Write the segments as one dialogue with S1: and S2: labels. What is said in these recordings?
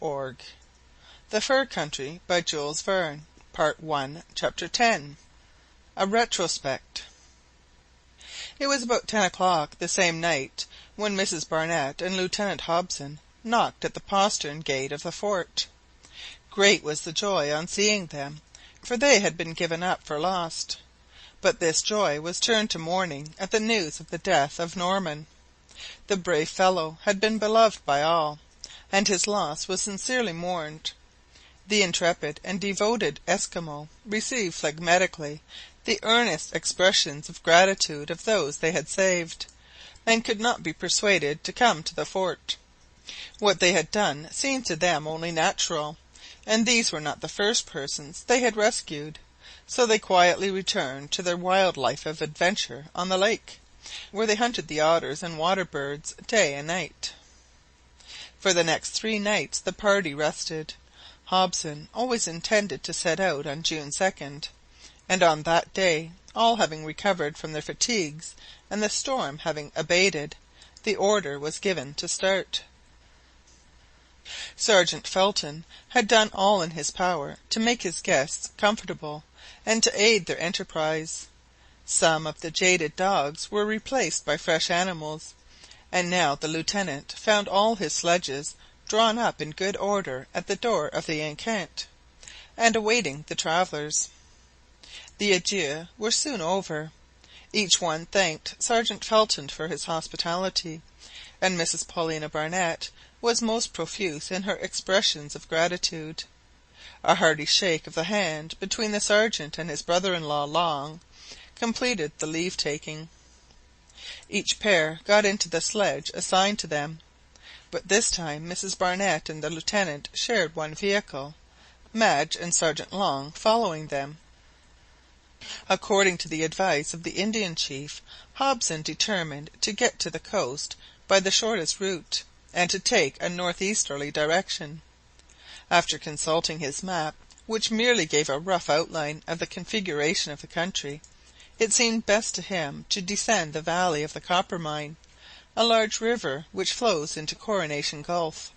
S1: The Fur Country by Jules Verne. Part 1, Chapter 10. A Retrospect. It was about 10 o'clock the same night when Mrs Barnett and Lieutenant Hobson knocked at the postern gate of the fort. Great was the joy on seeing them, for they had been given up for lost. But this joy was turned to mourning at the news of the death of Norman. The brave fellow had been beloved by all, and his loss was sincerely mourned. The intrepid and devoted Esquimaux received phlegmatically the earnest expressions of gratitude of those they had saved, and could not be persuaded to come to the fort. What they had done seemed to them only natural, and these were not the first persons they had rescued, so they quietly returned to their wild life of adventure on the lake, where they hunted the otters and water birds day and night. For the next 3 nights the party rested. Hobson always intended to set out on June 2nd, and on that day, all having recovered from their fatigues and the storm having abated, the order was given to start. Sergeant Felton had done all in his power to make his guests comfortable and to aid their enterprise. Some of the jaded dogs were replaced by fresh animals, and now the lieutenant found all his sledges drawn up in good order at the door of the enceinte, and awaiting the travellers. The adieux were soon over. Each one thanked Sergeant Felton for his hospitality, and Mrs Paulina Barnett was most profuse in her expressions of gratitude. A hearty shake of the hand between the sergeant and his brother-in-law Long completed the leave-taking. Each pair got into the sledge assigned to them, but this time Mrs Barnett and the lieutenant shared one vehicle, Madge and Sergeant Long following them. According to the advice of the Indian chief, Hobson determined to get to the coast by the shortest route, and to take a northeasterly direction. After consulting his map, which merely gave a rough outline of the configuration of the country, it seemed best to him to descend the valley of the Coppermine, a large river which flows into Coronation Gulf.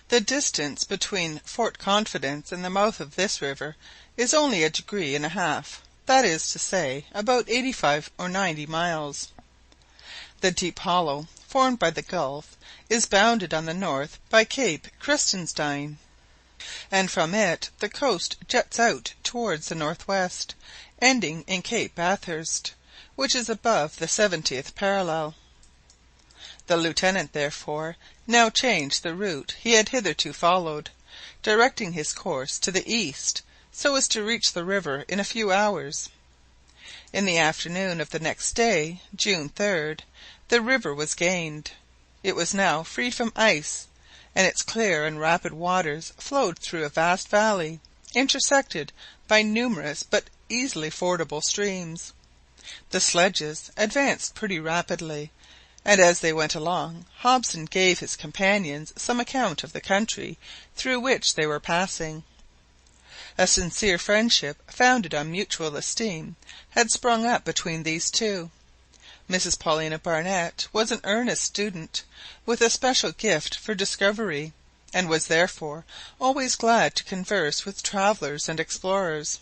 S1: The distance between Fort Confidence and the mouth of this river is only 1.5 degrees, that is to say, about 85 or 90 miles. The deep hollow formed by the gulf is bounded on the north by Cape Christenstein, and from it the coast juts out towards the northwest, ending in Cape Bathurst, which is above the 70th parallel. The lieutenant, therefore, now changed the route he had hitherto followed, directing his course to the east, so as to reach the river in a few hours. In the afternoon of the next day, June 3rd, the river was gained. It was now free from ice, and its clear and rapid waters flowed through a vast valley, intersected by numerous but easily fordable streams. The sledges advanced pretty rapidly, and as they went along, Hobson gave his companions some account of the country through which they were passing. A sincere friendship, founded on mutual esteem, had sprung up between these two. Mrs Paulina Barnett was an earnest student, with a special gift for discovery, and was therefore always glad to converse with travellers and explorers.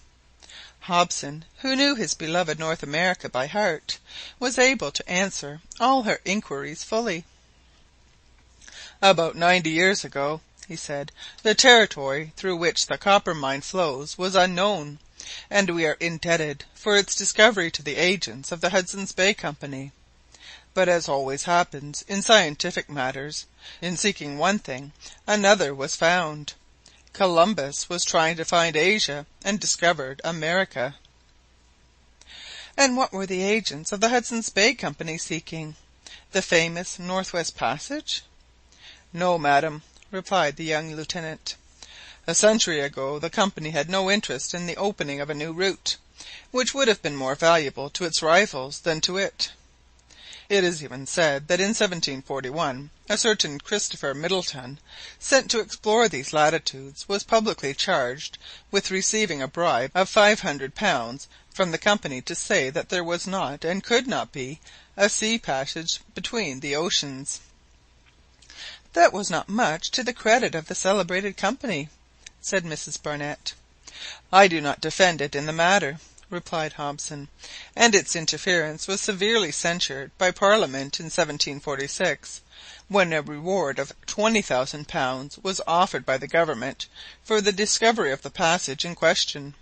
S1: Hobson, who knew his beloved North America by heart, was able to answer all her inquiries fully. "About 90 years ago," he said, "the territory through which the Coppermine flows was unknown, and we are indebted for its discovery to the agents of the Hudson's Bay Company. But as always happens in scientific matters, in seeking one thing, another was found. Columbus was trying to find Asia, and discovered America." "And what were the agents of the Hudson's Bay Company seeking? The famous Northwest Passage?" "No, madam," replied the young lieutenant. "A century ago the company had no interest in the opening of a new route, which would have been more valuable to its rivals than to it. It is even said that in 1741 a certain Christopher Middleton, sent to explore these latitudes, was publicly charged with receiving a bribe of £500 from the company to say that there was not, and could not be, a sea passage between the oceans. "That was not much to the credit of the celebrated company," said Mrs Barnett. "I do not defend it in the matter," replied Hobson, "and its interference was severely censured by Parliament in 1746, when a reward of £20,000 was offered by the government for the discovery of the passage in question.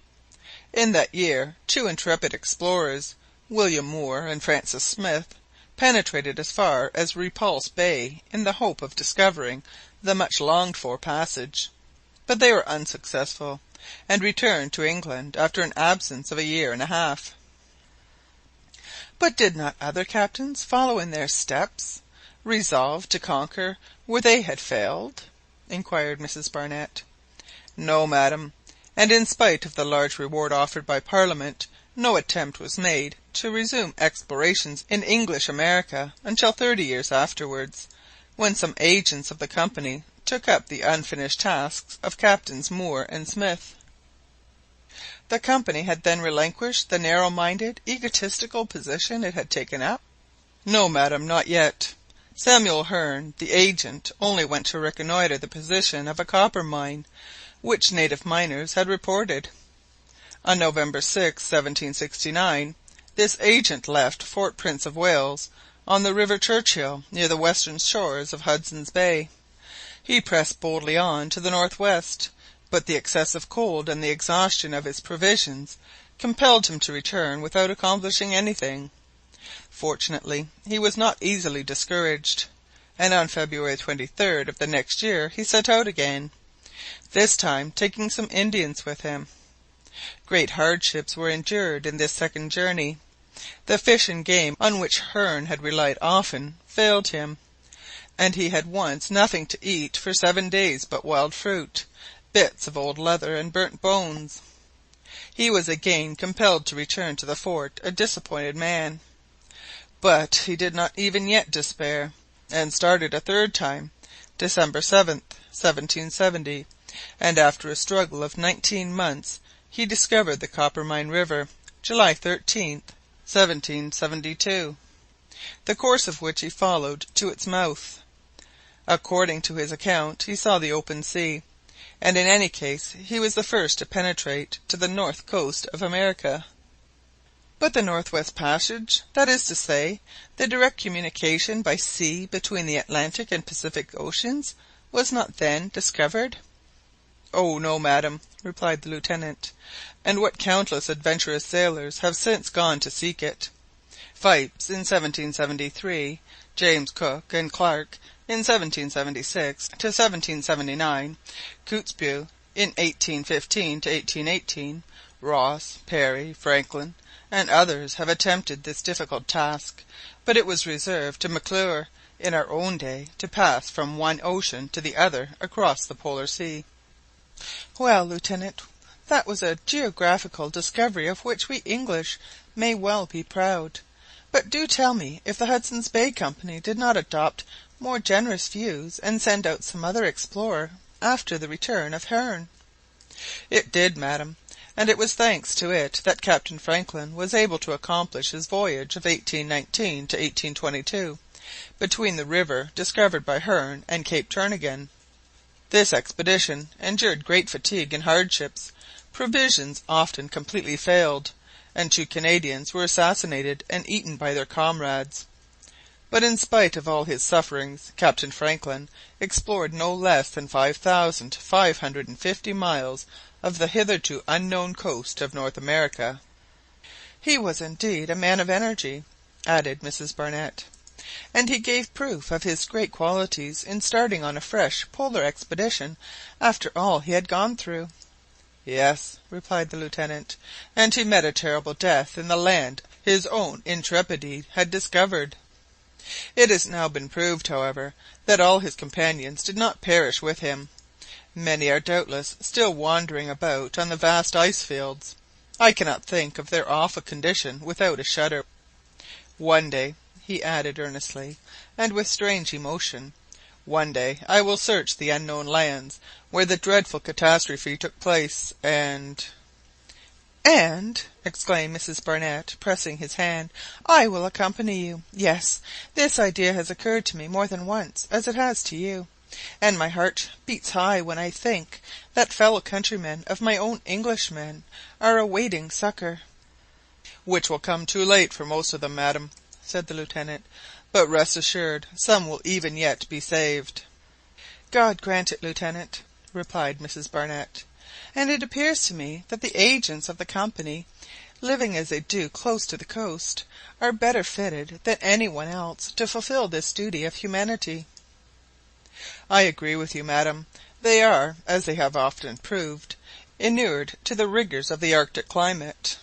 S1: In that year two intrepid explorers, William Moore and Francis Smith, penetrated as far as Repulse Bay in the hope of discovering the much longed-for passage, but they were unsuccessful, and returned to England after an absence of a year and a half." "But did not other captains follow in their steps, resolved to conquer where they had failed?" inquired Mrs Barnett. "No, madam, and in spite of the large reward offered by Parliament, no attempt was made to resume explorations in English America until 30 years afterwards, when some agents of the company took up the unfinished tasks of Captains Moore and Smith." "The company had then relinquished the narrow-minded, egotistical position it had taken up?" "No, madam, not yet. Samuel Hearne, the agent, only went to reconnoitre the position of a copper mine which native miners had reported. On November 6, 1769, this agent left Fort Prince of Wales, on the river Churchill, near the western shores of Hudson's Bay. He pressed boldly on to the north-west, but the excessive cold and the exhaustion of his provisions compelled him to return without accomplishing anything. Fortunately, he was not easily discouraged, and on February 23rd of the next year he set out again, this time taking some Indians with him. Great hardships were endured in this second journey. The fish and game on which Hearne had relied often failed him, and he had once nothing to eat for 7 days but wild fruit, bits of old leather, and burnt bones. He was again compelled to return to the fort a disappointed man. But he did not even yet despair, and started a third time, December 7th, 1770, and after a struggle of 19 months he discovered the Coppermine River, July 13th, 1772, the course of which he followed to its mouth. According to his account, he saw the open sea, and in any case he was the first to penetrate to the north coast of America. "But the North-West Passage, that is to say, the direct communication by sea between the Atlantic and Pacific Oceans, was not then discovered?" "Oh no, madam," replied the lieutenant, "and what countless adventurous sailors have since gone to seek it! Phipps in 1773, James Cook and Clark in 1776 to 1779, Kotzebue in 1815 to 1818, Ross, Parry, Franklin, and others have attempted this difficult task, but it was reserved to McClure in our own day to pass from one ocean to the other across the polar sea." "Well, Lieutenant, that was a geographical discovery of which we English may well be proud. But do tell me if the Hudson's Bay Company did not adopt more generous views and send out some other explorer after the return of Hearne?" "It did, madam, and it was thanks to it that Captain Franklin was able to accomplish his voyage of 1819 to 1822, between the river discovered by Hearne and Cape Turnagain. This expedition endured great fatigue and hardships, provisions often completely failed, and 2 Canadians were assassinated and eaten by their comrades. But in spite of all his sufferings, Captain Franklin explored no less than 5,550 miles of the hitherto unknown coast of North America." "He was indeed a man of energy," added Mrs Barnett, "and he gave proof of his great qualities in starting on a fresh polar expedition after all he had gone through." "Yes," replied the lieutenant, "and he met a terrible death in the land his own intrepidity had discovered. It has now been proved, however, that all his companions did not perish with him. Many are doubtless still wandering about on the vast ice fields. I cannot think of their awful condition without a shudder. One day," he added earnestly, and with strange emotion, "one day I will search the unknown lands where the dreadful catastrophe took place, and—" "And," exclaimed Mrs Barnett, pressing his hand, "I will accompany you. Yes, this idea has occurred to me more than once, as it has to you. and my heart beats high when I think that fellow countrymen of my own Englishmen are awaiting succour." "Which will come too late for most of them, madam," said the Lieutenant; "but rest assured some will even yet be saved." "God grant it, Lieutenant," replied Mrs Barnett; "and it appears to me that the agents of the Company, living as they do close to the coast, are better fitted than any one else to fulfil this duty of humanity." "I agree with you, madam. They are, as they have often proved, inured to the rigours of the Arctic climate.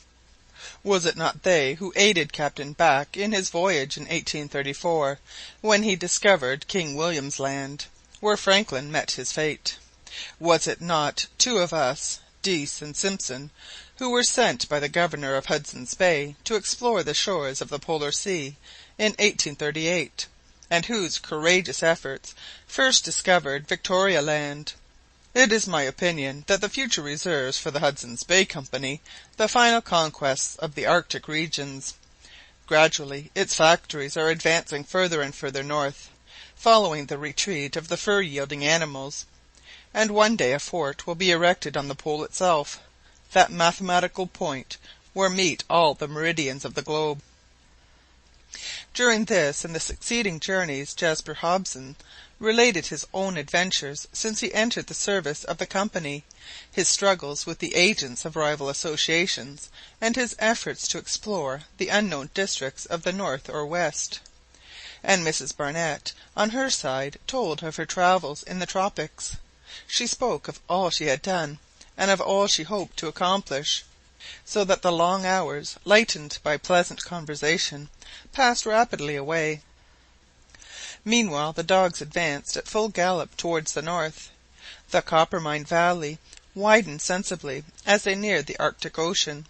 S1: Was it not they who aided Captain Back in his voyage in 1834, when he discovered King William's Land, where Franklin met his fate? Was it not two of us, Dease and Simpson, who were sent by the governor of Hudson's Bay to explore the shores of the Polar Sea in 1838, and whose courageous efforts first discovered Victoria Land? It is my opinion that the future reserves for the Hudson's Bay Company the final conquests of the Arctic regions. Gradually its factories are advancing further and further north, following the retreat of the fur-yielding animals, and one day a fort will be erected on the pole itself, that mathematical point where meet all the meridians of the globe." During this and the succeeding journeys Jasper Hobson related his own adventures since he entered the service of the Company, his struggles with the agents of rival associations, and his efforts to explore the unknown districts of the north or west. And Mrs Barnett, on her side, told of her travels in the tropics. She spoke of all she had done, and of all she hoped to accomplish, so that the long hours, lightened by pleasant conversation, passed rapidly away. Meanwhile the dogs advanced at full gallop towards the north. The Coppermine valley widened sensibly as they neared the Arctic Ocean.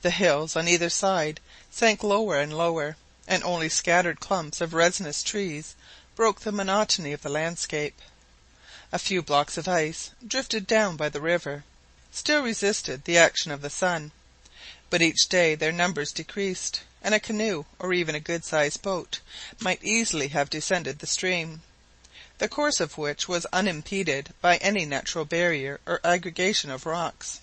S1: The hills on either side sank lower and lower, and only scattered clumps of resinous trees broke the monotony of the landscape. A few blocks of ice, drifted down by the river, still resisted the action of the sun, but each day their numbers decreased, and a canoe, or even a good-sized boat, might easily have descended the stream, the course of which was unimpeded by any natural barrier or aggregation of rocks.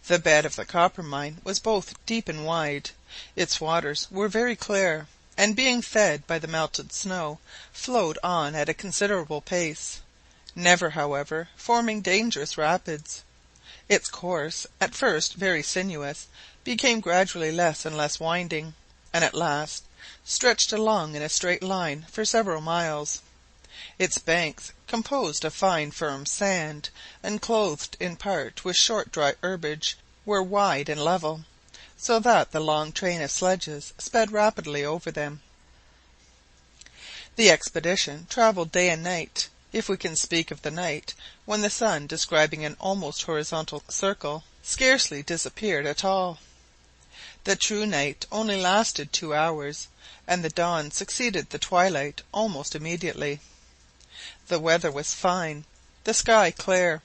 S1: The bed of the Coppermine was both deep and wide. Its waters were very clear, and being fed by the melted snow, flowed on at a considerable pace, never, however, forming dangerous rapids. Its course, at first very sinuous, became gradually less and less winding, and at last stretched along in a straight line for several miles. Its banks, composed of fine firm sand, and clothed in part with short dry herbage, were wide and level, so that the long train of sledges sped rapidly over them. The expedition travelled day and night, if we can speak of the night when the sun, describing an almost horizontal circle, scarcely disappeared at all. The true night only lasted 2 hours, and the dawn succeeded the twilight almost immediately. The weather was fine, the sky clear,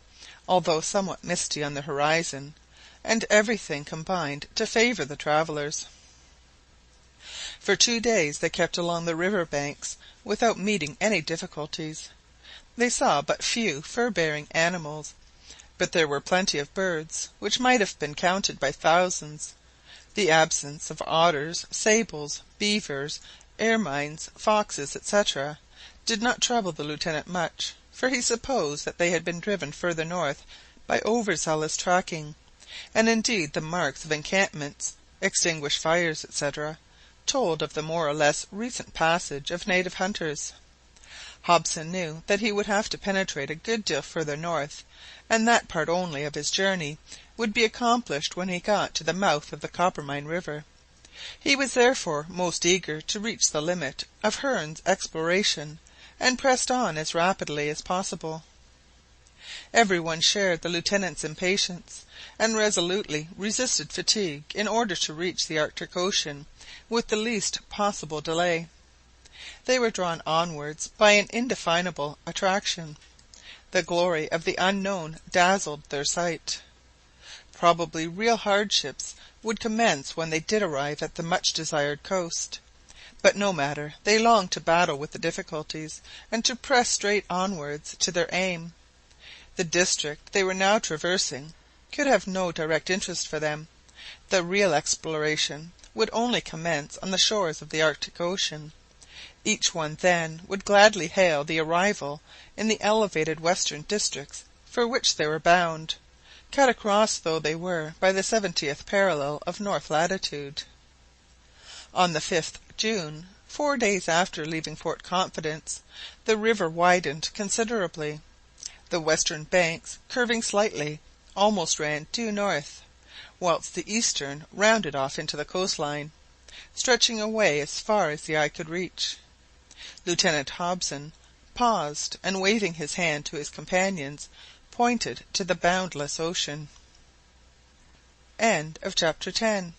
S1: although somewhat misty on the horizon, and everything combined to favour the travellers. For 2 days they kept along the river banks without meeting any difficulties. They saw but few fur-bearing animals, but there were plenty of birds, which might have been counted by thousands. The absence of otters, sables, beavers, ermines, foxes, etc., did not trouble the Lieutenant much, for he supposed that they had been driven further north by overzealous tracking, and indeed the marks of encampments, extinguished fires, etc., told of the more or less recent passage of native hunters. Hobson knew that he would have to penetrate a good deal further north, and that part only of his journey would be accomplished when he got to the mouth of the Coppermine river. He was therefore most eager to reach the limit of Hearne's exploration, and pressed on as rapidly as possible. Every one shared the Lieutenant's impatience, and resolutely resisted fatigue in order to reach the Arctic Ocean with the least possible delay. They were drawn onwards by an indefinable attraction. The glory of the unknown dazzled their sight. Probably real hardships would commence when they did arrive at the much-desired coast, But no matter, they longed to battle with the difficulties, and to press straight onwards to their aim. The district they were now traversing could have no direct interest for them. The real exploration would only commence on the shores of the Arctic Ocean. Each one then would gladly hail the arrival in the elevated western districts for which they were bound, cut across though they were by the 70th parallel of north latitude. On the 5th June, 4 days after leaving Fort Confidence, the river widened considerably. The western banks, curving slightly, almost ran due north, whilst the eastern rounded off into the coast line, stretching away as far as the eye could reach. Lieutenant Hobson paused, and waving his hand to his companions, pointed to the boundless ocean. Chapter 10.